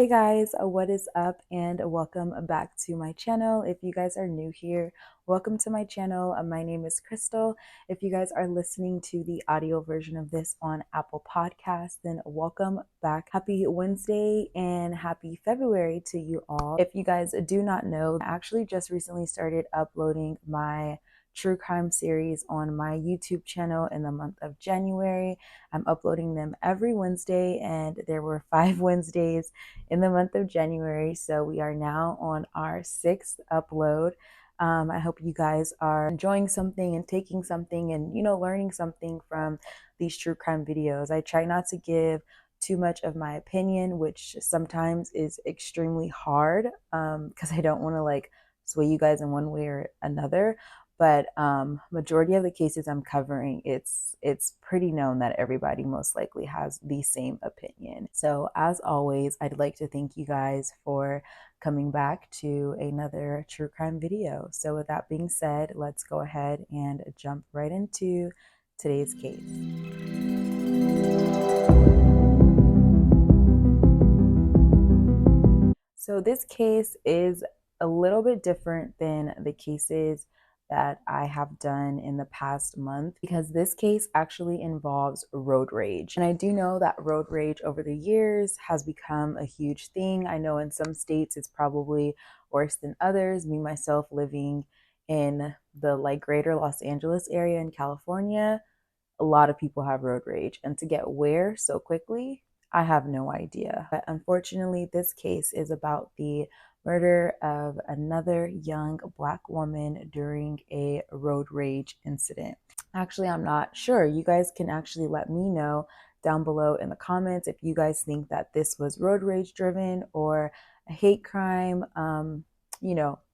Hey guys, what is up and welcome back to my channel. If you guys are new here, welcome to my channel. My name is Crystal. If you guys are listening to the audio version of this on Apple Podcasts, then welcome back. Happy Wednesday and happy February to you all. If you guys do not know, I actually just recently started uploading my true crime series on my YouTube channel in the month of January. I'm uploading them every Wednesday, and there were 5 Wednesdays in the month of January. So we are now on our 6th upload. I hope you guys are enjoying something and taking something and, learning something from these true crime videos. I try not to give too much of my opinion, which sometimes is extremely hard because I don't want to sway you guys in one way or another. But majority of the cases I'm covering, it's pretty known that everybody most likely has the same opinion. So as always, I'd like to thank you guys for coming back to another true crime video. So with that being said, let's go ahead and jump right into today's case. So this case is a little bit different than the cases that I have done in the past month because this case actually involves road rage. And I do know that road rage over the years has become a huge thing. I know in some states it's probably worse than others. Me, myself, living in the greater Los Angeles area in California, a lot of people have road rage. And to get where so quickly, I have no idea. But unfortunately, this case is about the murder of another young Black woman during a road rage incident. Actually, I'm not sure. You guys can actually let me know down below in the comments if you guys think that this was road rage driven or a hate crime.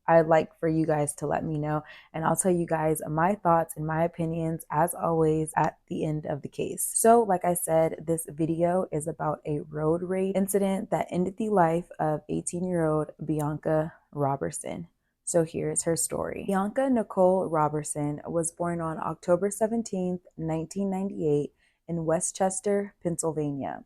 I'd like for you guys to let me know, and I'll tell you guys my thoughts and my opinions as always at the end of the case. So like I said, this video is about a road rage incident that ended the life of 18-year-old Bianca Roberson. So here's her story. Bianca Nicole Roberson was born on October 17th, 1998 in Westchester, Pennsylvania.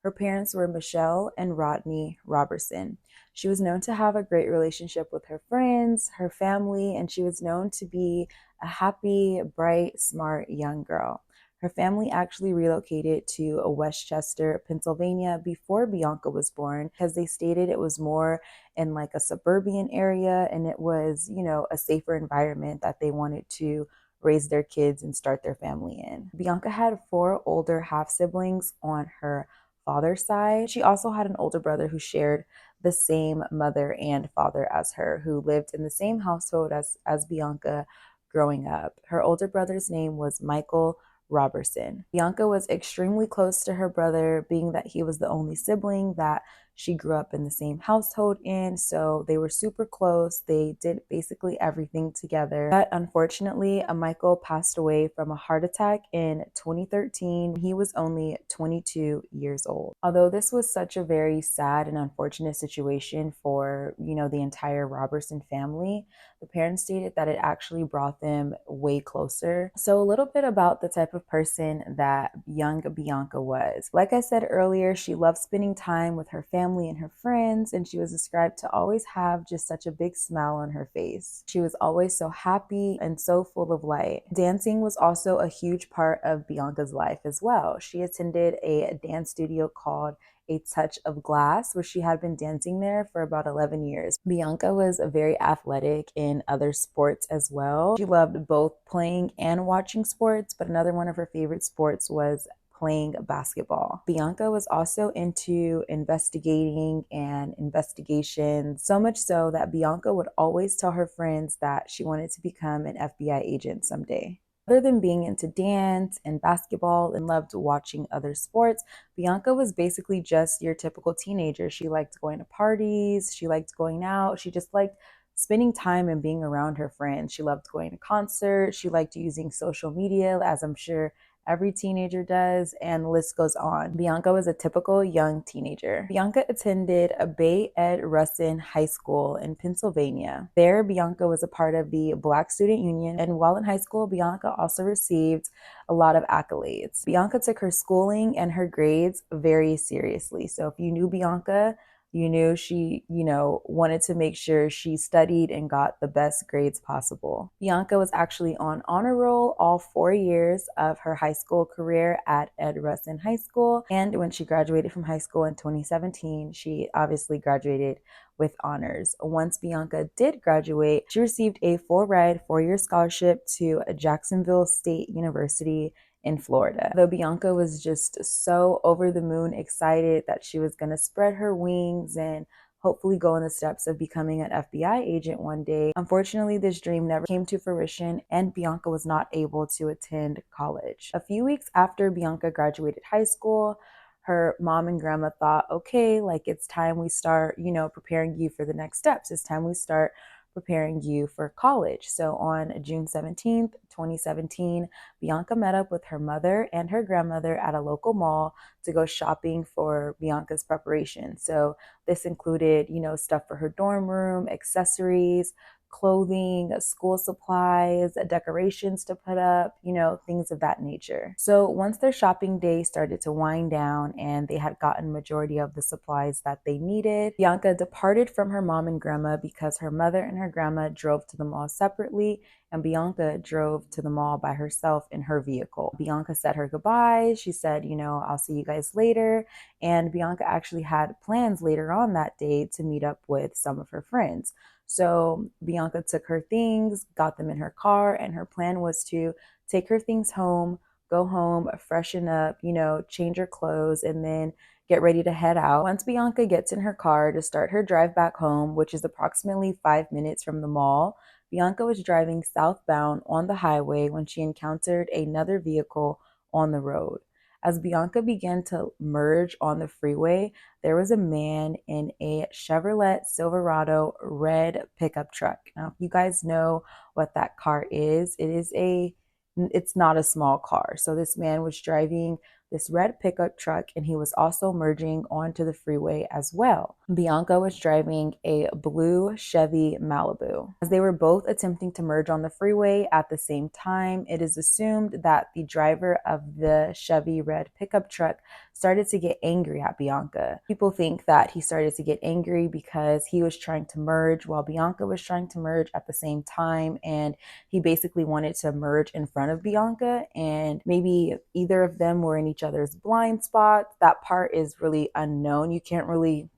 Her parents were Michelle and Rodney Roberson. She was known to have a great relationship with her friends, her family, and she was known to be a happy, bright, smart young girl. Her family actually relocated to Westchester, Pennsylvania before Bianca was born because they stated it was more in a suburban area and it was, a safer environment that they wanted to raise their kids and start their family in. Bianca had 4 older half siblings on her father's side. She also had an older brother who shared the same mother and father as her, who lived in the same household as Bianca growing up. Her older brother's name was Michael Roberson. Bianca was extremely close to her brother, being that he was the only sibling that she grew up in the same household in, so they were super close. They did basically everything together. But unfortunately, Michael passed away from a heart attack in 2013. He was only 22 years old. Although this was such a very sad and unfortunate situation for, the entire Roberson family, the parents stated that it actually brought them way closer. So a little bit about the type of person that young Bianca was. Like I said earlier, she loved spending time with her family and her friends, and she was described to always have just such a big smile on her face. She was always so happy and so full of light. Dancing was also a huge part of Bianca's life as well. She attended a dance studio called A Touch of Glass, where she had been dancing there for about 11 years. Bianca was very athletic in other sports as well. She loved both playing and watching sports, but another one of her favorite sports was playing basketball. Bianca was also into investigating and investigations, so much so that Bianca would always tell her friends that she wanted to become an FBI agent someday. Other than being into dance and basketball and loved watching other sports, Bianca was basically just your typical teenager. She liked going to parties, she liked going out, she just liked spending time and being around her friends. She loved going to concerts, she liked using social media, as I'm sure every teenager does, and the list goes on. Bianca was a typical young teenager. Bianca attended a Bay Ed Russin High School in Pennsylvania. There, Bianca was a part of the Black Student Union, and while in high school, Bianca also received a lot of accolades. Bianca took her schooling and her grades very seriously. So if you knew Bianca, You knew she, wanted to make sure she studied and got the best grades possible. Bianca was actually on honor roll all 4 years of her high school career at Ed Russin High School. And when she graduated from high school in 2017, she obviously graduated with honors. Once Bianca did graduate, she received a full ride 4-year scholarship to Jacksonville State University in Florida. Though Bianca was just so over the moon excited that she was going to spread her wings and hopefully go in the steps of becoming an FBI agent one day. Unfortunately, this dream never came to fruition and Bianca was not able to attend college. A few weeks after Bianca graduated high school, her mom and grandma thought, okay, like it's time we start, preparing you for the next steps. It's time we start preparing you for college. So on June 17th, 2017, Bianca met up with her mother and her grandmother at a local mall to go shopping for Bianca's preparation. So this included, stuff for her dorm room, accessories, clothing, school supplies, decorations to put up, things of that nature. So once their shopping day started to wind down and they had gotten majority of the supplies that they needed, Bianca departed from her mom and grandma because her mother and her grandma drove to the mall separately and Bianca drove to the mall by herself in her vehicle. Bianca said her goodbyes. She said, I'll see you guys later. And Bianca actually had plans later on that day to meet up with some of her friends. So Bianca took her things, got them in her car, and her plan was to take her things home, go home, freshen up, change her clothes, and then get ready to head out. Once Bianca gets in her car to start her drive back home, which is approximately 5 minutes from the mall, Bianca was driving southbound on the highway when she encountered another vehicle on the road. As Bianca began to merge on the freeway, there was a man in a Chevrolet Silverado red pickup truck. Now, if you guys know what that car is, it's not a small car. So this man was driving this red pickup truck and he was also merging onto the freeway as well. Bianca was driving a blue Chevy Malibu. As they were both attempting to merge on the freeway at the same time, it is assumed that the driver of the Chevy red pickup truck started to get angry at Bianca. People think that he started to get angry because he was trying to merge while Bianca was trying to merge at the same time, and he basically wanted to merge in front of Bianca, and maybe either of them were in each other's blind spots. That part is really unknown. You can't really,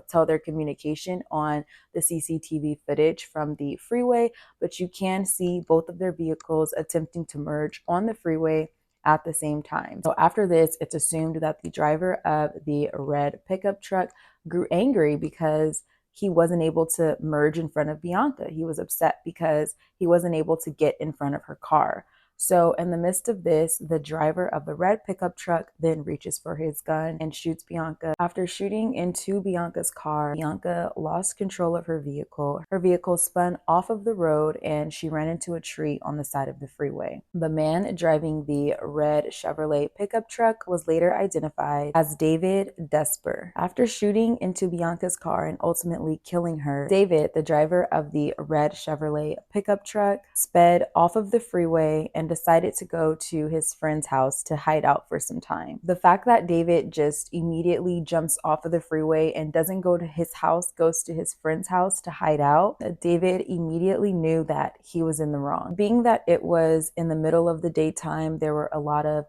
tell their communication on the CCTV footage from the freeway, but you can see both of their vehicles attempting to merge on the freeway at the same time. So after this, it's assumed that the driver of the red pickup truck grew angry because he wasn't able to merge in front of Bianca. He was upset because he wasn't able to get in front of her car. So in the midst of this, the driver of the red pickup truck then reaches for his gun and shoots Bianca. After shooting into Bianca's car, Bianca lost control of her vehicle. Her vehicle spun off of the road and she ran into a tree on the side of the freeway. The man driving the red Chevrolet pickup truck was later identified as David Desper. After shooting into Bianca's car and ultimately killing her, David, the driver of the red Chevrolet pickup truck, sped off of the freeway and decided to go to his friend's house to hide out for some time. The fact that David just immediately jumps off of the freeway and doesn't go to his house, goes to his friend's house to hide out, David immediately knew that he was in the wrong. Being that it was in the middle of the daytime, there were a lot of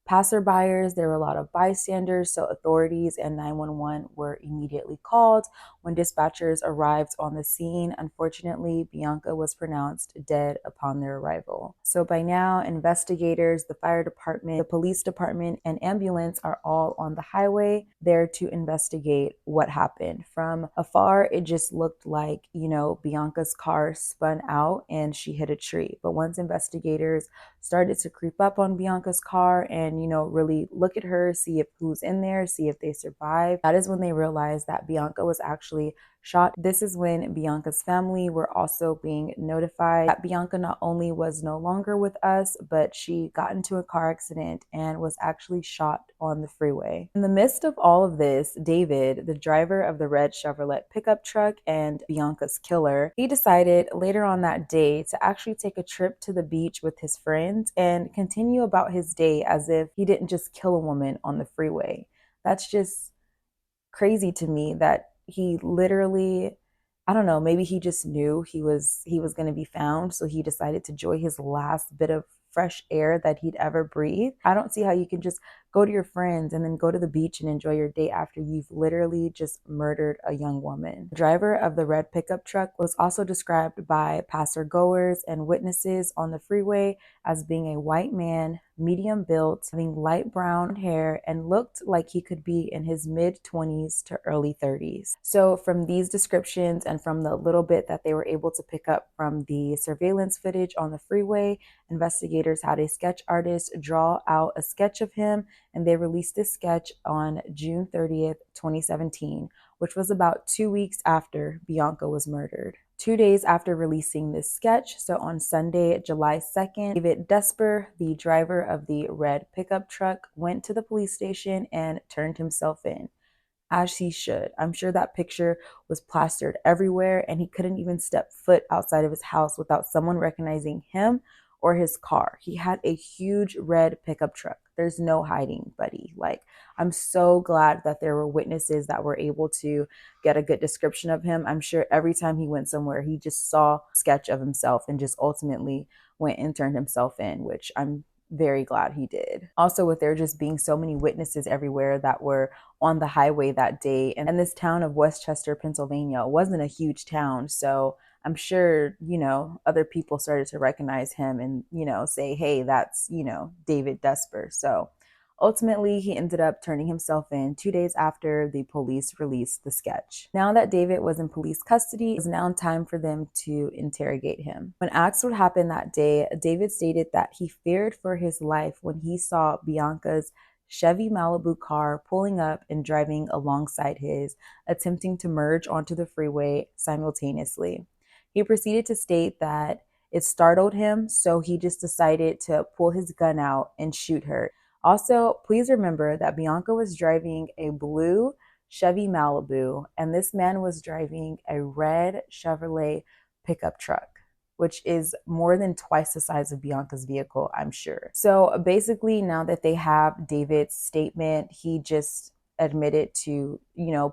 passerbyers, there were a lot of bystanders, so authorities and 911 were immediately called. When dispatchers arrived on the scene, unfortunately, Bianca was pronounced dead upon their arrival. So by now, investigators, the fire department, the police department, and ambulance are all on the highway there to investigate what happened. From afar, it just looked like, Bianca's car spun out and she hit a tree. But once investigators started to creep up on Bianca's car and, really look at her, see if who's in there, see if they survived, that is when they realized that Bianca was actually shot. This is when Bianca's family were also being notified that Bianca not only was no longer with us, but she got into a car accident and was actually shot on the freeway. In the midst of all of this, David, the driver of the red Chevrolet pickup truck and Bianca's killer, he decided later on that day to actually take a trip to the beach with his friends and continue about his day as if he didn't just kill a woman on the freeway. That's just crazy to me that he literally, I don't know, maybe he just knew he was going to be found, so he decided to enjoy his last bit of fresh air that he'd ever breathe. I don't see how you can just go to your friends and then go to the beach and enjoy your day after you've literally just murdered a young woman. The driver of the red pickup truck was also described by passer goers and witnesses on the freeway as being a white man, medium built, having light brown hair, and looked like he could be in his mid-20s to early 30s. So from these descriptions and from the little bit that they were able to pick up from the surveillance footage on the freeway, investigators had a sketch artist draw out a sketch of him, and they released this sketch on June 30th, 2017, which was about 2 weeks after Bianca was murdered. 2 days after releasing this sketch, so on Sunday, July 2nd, David Desper, the driver of the red pickup truck, went to the police station and turned himself in, as he should. I'm sure that picture was plastered everywhere, and he couldn't even step foot outside of his house without someone recognizing him or his car. He had a huge red pickup truck. There's no hiding, buddy. Like, I'm so glad that there were witnesses that were able to get a good description of him. I'm sure every time he went somewhere, he just saw a sketch of himself and just ultimately went and turned himself in, which I'm very glad he did. Also, with there just being so many witnesses everywhere that were on the highway that day, and this town of Westchester, Pennsylvania wasn't a huge town, so I'm sure, other people started to recognize him and, say, hey, that's, David Desper. So ultimately, he ended up turning himself in 2 days after the police released the sketch. Now that David was in police custody, it was now time for them to interrogate him. When asked what happened that day, David stated that he feared for his life when he saw Bianca's Chevy Malibu car pulling up and driving alongside his, attempting to merge onto the freeway simultaneously. He proceeded to state that it startled him, so he just decided to pull his gun out and shoot her. Also, please remember that Bianca was driving a blue Chevy Malibu, and this man was driving a red Chevrolet pickup truck, which is more than twice the size of Bianca's vehicle, I'm sure. So basically, now that they have David's statement, he just admitted to,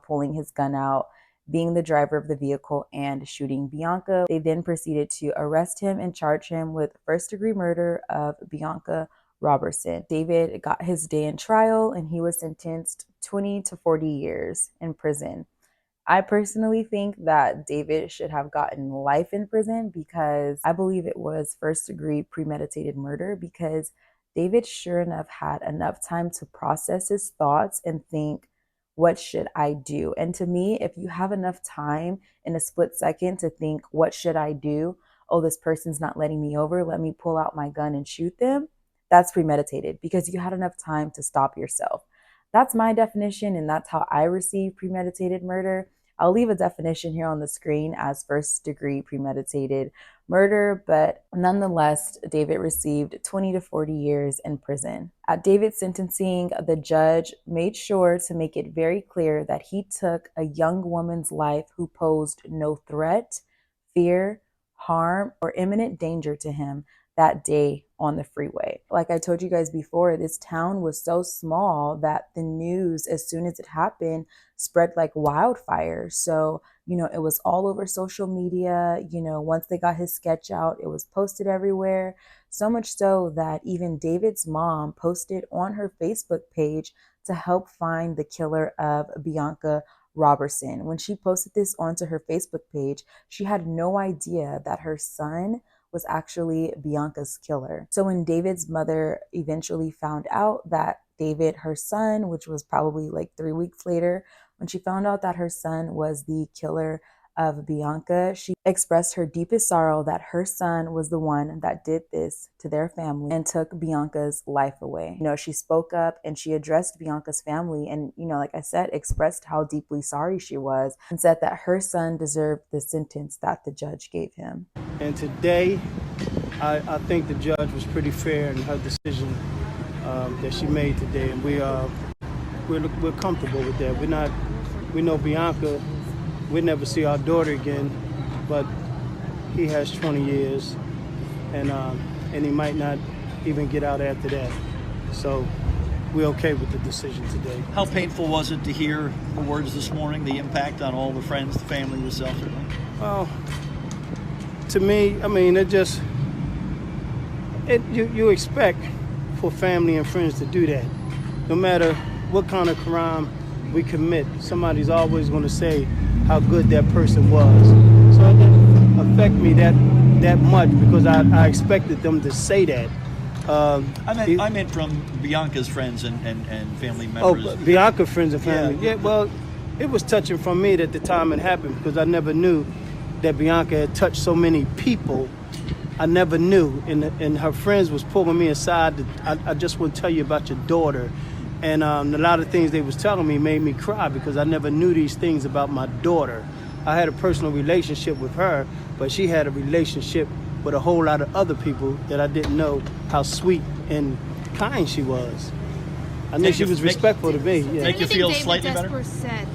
pulling his gun out, being the driver of the vehicle, and shooting Bianca. They then proceeded to arrest him and charge him with first-degree murder of Bianca Roberson. David got his day in trial, and he was sentenced 20 to 40 years in prison. I personally think that David should have gotten life in prison because I believe it was first-degree premeditated murder, because David sure enough had enough time to process his thoughts and think, what should I do? And to me, if you have enough time in a split second to think, what should I do? Oh, this person's not letting me over. Let me pull out my gun and shoot them. That's premeditated because you had enough time to stop yourself. That's my definition, and that's how I receive premeditated murder. I'll leave a definition here on the screen as first-degree premeditated murder, but nonetheless, David received 20 to 40 years in prison. At David's sentencing, the judge made sure to make it very clear that he took a young woman's life who posed no threat, fear, harm, or imminent danger to him that day on the freeway. Like I told you guys before, this town was so small that the news, as soon as it happened, spread like wildfire. So, it was all over social media. Once they got his sketch out, it was posted everywhere. So much so that even David's mom posted on her Facebook page to help find the killer of Bianca Roberson. When she posted this onto her Facebook page, she had no idea that her son was actually Bianca's killer. So when David's mother eventually found out that David, her son, which was probably like 3 weeks later, when she found out that her son was the killer of Bianca, she expressed her deepest sorrow that her son was the one that did this to their family and took Bianca's life away. She spoke up and she addressed Bianca's family and, like I said, expressed how deeply sorry she was and said that her son deserved the sentence that the judge gave him. And today, I think the judge was pretty fair in her decision that she made today, and we're comfortable with that. We know Bianca. We'll never see our daughter again, but he has 20 years, and he might not even get out after that. So we're okay with the decision today. How painful was it to hear the words this morning, the impact on all the friends, the family, yourself, certainly? Well, to me, I mean, you expect for family and friends to do that. No matter what kind of crime we commit, somebody's always going to say how good that person was. So it didn't affect me that much because I expected them to say that. I meant from Bianca's friends and family members. Oh, Bianca friends and family. Yeah, well, it was touching from me at the time it happened because I never knew that Bianca had touched so many people. I never knew, and her friends was pulling me aside. I just want to tell you about your daughter, and a lot of things they was telling me made me cry because I never knew these things about my daughter. I had a personal relationship with her, but she had a relationship with a whole lot of other people that I didn't know how sweet and kind she was. I knew she was respectful to me. Yeah. Make you feel slightly better? David said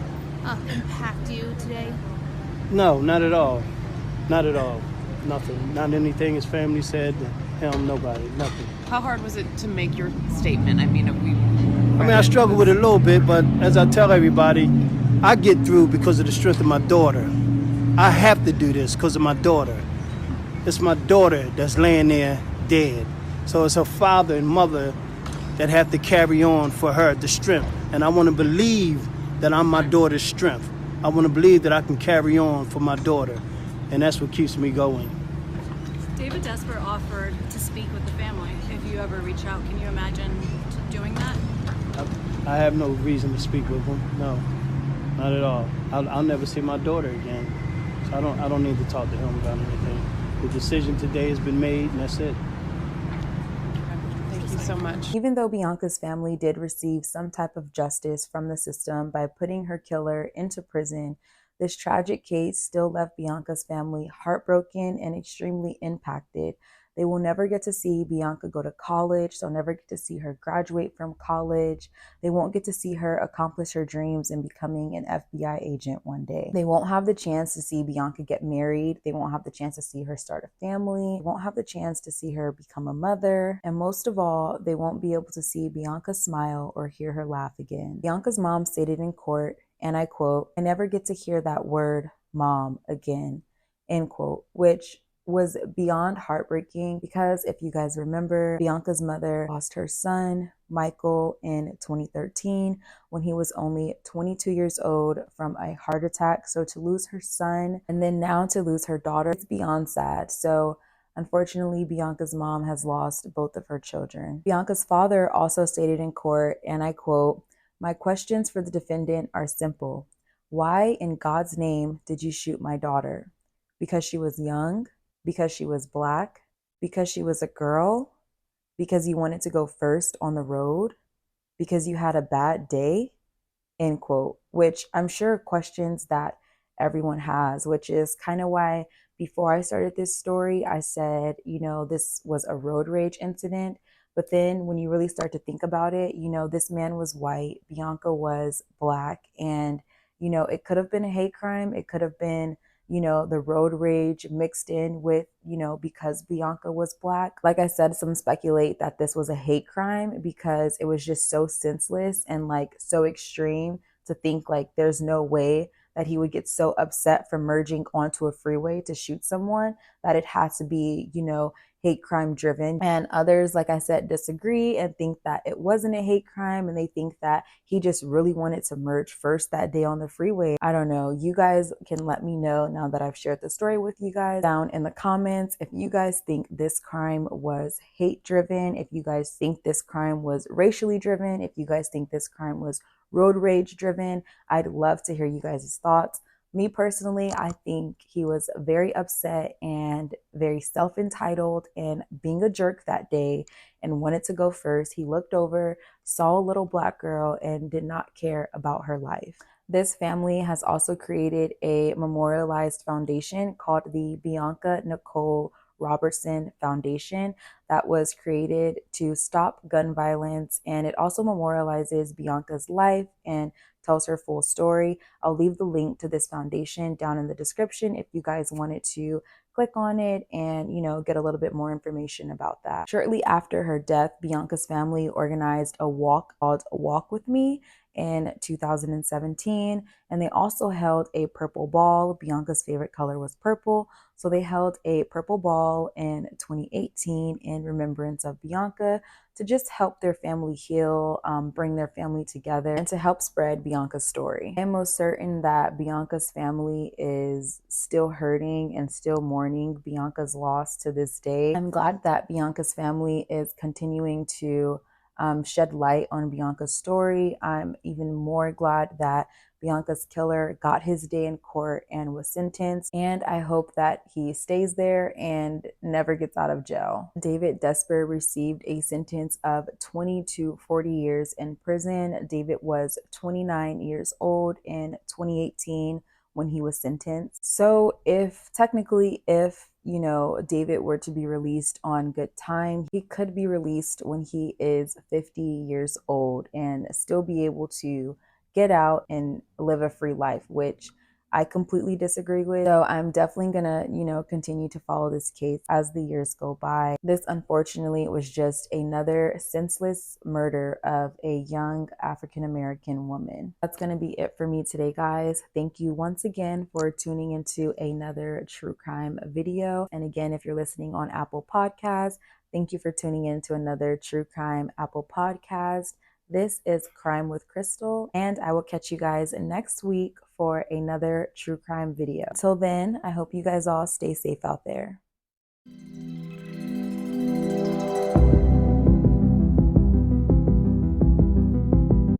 impact you today? No, not at all. Not at all. Nothing. Not anything his family said. Him, nobody. Nothing. How hard was it to make your statement? I mean, I struggle with it a little bit, but as I tell everybody, I get through because of the strength of my daughter. I have to do this because of my daughter. It's my daughter that's laying there dead. So it's her father and mother that have to carry on for her, the strength. And I want to believe that I'm my daughter's strength. I want to believe that I can carry on for my daughter. And that's what keeps me going. David Desper offered to speak with the family if you ever reach out. Can you imagine doing that? I have no reason to speak with him. No, not at all. I'll never see my daughter again. So I don't need to talk to him about anything. The decision today has been made, and that's it. thank you so much. Even though Bianca's family did receive some type of justice from the system by putting her killer into prison, this tragic case still left Bianca's family heartbroken and extremely impacted. They will never get to see Bianca go to college. They'll never get to see her graduate from college. They won't get to see her accomplish her dreams in becoming an FBI agent one day. They won't have the chance to see Bianca get married. They won't have the chance to see her start a family. They won't have the chance to see her become a mother. And most of all, they won't be able to see Bianca smile or hear her laugh again. Bianca's mom stated in court, and I quote, "I never get to hear that word, mom, again," end quote, which was beyond heartbreaking because if you guys remember, Bianca's mother lost her son, Michael, in 2013 when he was only 22 years old from a heart attack. So to lose her son and then now to lose her daughter, it's beyond sad. So unfortunately, Bianca's mom has lost both of her children. Bianca's father also stated in court, and I quote, "My questions for the defendant are simple. Why in God's name did you shoot my daughter? Because she was young? Because she was Black? Because she was a girl? Because you wanted to go first on the road? Because you had a bad day?" End quote, which I'm sure questions that everyone has, which is kind of why before I started this story, I said, this was a road rage incident. But then when you really start to think about it, this man was white, Bianca was Black, and, it could have been a hate crime. It could have been the road rage mixed in with, because Bianca was Black. Like I said, some speculate that this was a hate crime because it was just so senseless and so extreme to think there's no way that he would get so upset from merging onto a freeway to shoot someone that it has to be, hate crime driven. And others, like I said, disagree and think that it wasn't a hate crime, and they think that he just really wanted to merge first that day on the freeway. I don't know. You guys can let me know now that I've shared the story with you guys down in the comments if you guys think this crime was hate driven, if you guys think this crime was racially driven, if you guys think this crime was road rage driven. I'd love to hear you guys' thoughts. Me personally, I think he was very upset and very self-entitled and being a jerk that day and wanted to go first. He looked over, saw a little Black girl, and did not care about her life. This family has also created a memorialized foundation called the Bianca Nicole Roberson Foundation that was created to stop gun violence, and it also memorializes Bianca's life and tells her full story. I'll leave the link to this foundation down in the description if you guys wanted to click on it and, get a little bit more information about that. Shortly after her death, Bianca's family organized a walk called Walk With Me in 2017, and they also held a purple ball. Bianca's favorite color was purple, so they held a purple ball in 2018 in remembrance of Bianca, to just help their family heal, bring their family together, and to help spread Bianca's story. I'm most certain that Bianca's family is still hurting and still mourning Bianca's loss to this day. I'm glad that Bianca's family is continuing to shed light on Bianca's story. I'm even more glad that Bianca's killer got his day in court and was sentenced, and I hope that he stays there and never gets out of jail. David Desper received a sentence of 20 to 40 years in prison. David was 29 years old in 2018 when he was sentenced. So if David were to be released on good time, he could be released when he is 50 years old and still be able to get out and live a free life, which I completely disagree with. So I'm definitely gonna, continue to follow this case as the years go by. This, unfortunately, was just another senseless murder of a young African-American woman. That's gonna be it for me today, guys. Thank you once again for tuning into another true crime video. And again, if you're listening on Apple Podcasts, thank you for tuning in to another true crime Apple podcast. This is Crime with Crystal, and I will catch you guys next week for another true crime video. Till then, I hope you guys all stay safe out there.